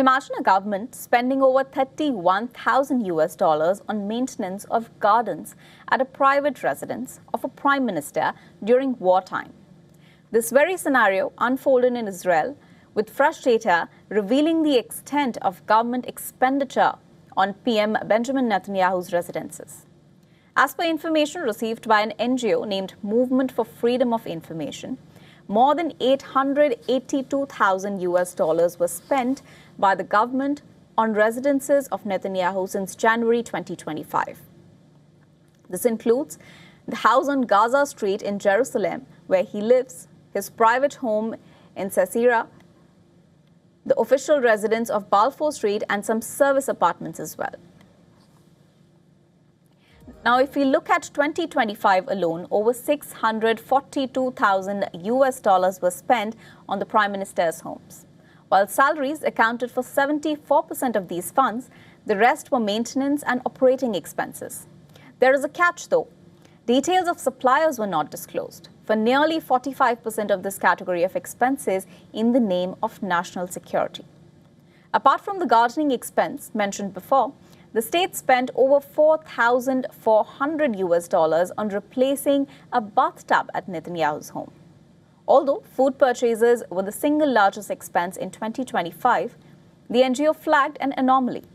imagine a government spending over 31,000 US dollars on maintenance of gardens at a private residence of a prime minister during wartime. This very scenario unfolded in Israel, with fresh data revealing the extent of government expenditure on PM Benjamin Netanyahu's residences. As per information received by an NGO named Movement for Freedom of Information, more than 882,000 US dollars was spent by the government on residences of Netanyahu since January 2025. This includes the house on Gaza Street in Jerusalem, where he lives, his private home in Caesarea, the official residence of Balfour Street, and some service apartments as well. Now, if we look at 2025 alone, over 642,000 US dollars was spent on the Prime Minister's homes. While salaries accounted for 74% of these funds, the rest were maintenance and operating expenses. There is a catch though. Details of suppliers were not disclosed for nearly 45% of this category of expenses in the name of national security. Apart from the gardening expense mentioned before, the state spent over 4,400 US dollars on replacing a bathtub at Netanyahu's home. Although food purchases were the single largest expense in 2025, the NGO flagged an anomaly.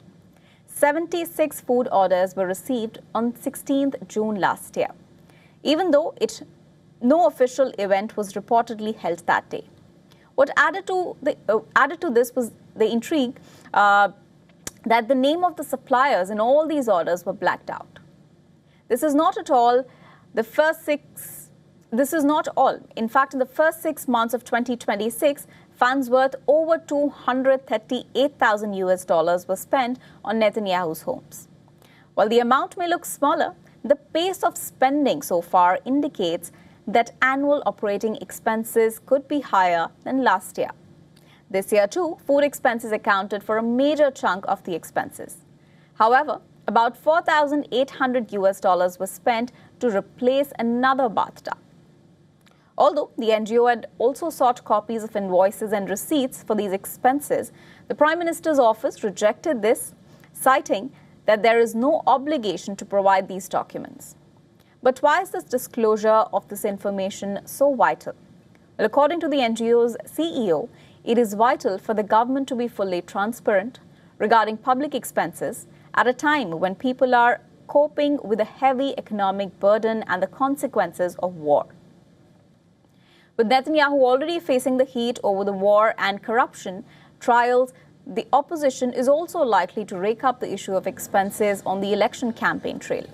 76 food orders were received on 16th June last year, even though no official event was reportedly held that day. What added to this was the intrigue that the name of the suppliers in all these orders were blacked out. This is not all. In fact, in the first 6 months of 2026, funds worth over 238,000 US dollars were spent on Netanyahu's homes. While the amount may look smaller, the pace of spending so far indicates that annual operating expenses could be higher than last year. This year, too, food expenses accounted for a major chunk of the expenses. However, about 4,800 US dollars was spent to replace another bathtub. Although the NGO had also sought copies of invoices and receipts for these expenses, the Prime Minister's office rejected this, citing that there is no obligation to provide these documents. But why is this disclosure of this information so vital? Well, according to the NGO's CEO, it is vital for the government to be fully transparent regarding public expenses at a time when people are coping with a heavy economic burden and the consequences of war. With Netanyahu already facing the heat over the war and corruption trials, the opposition is also likely to rake up the issue of expenses on the election campaign trail.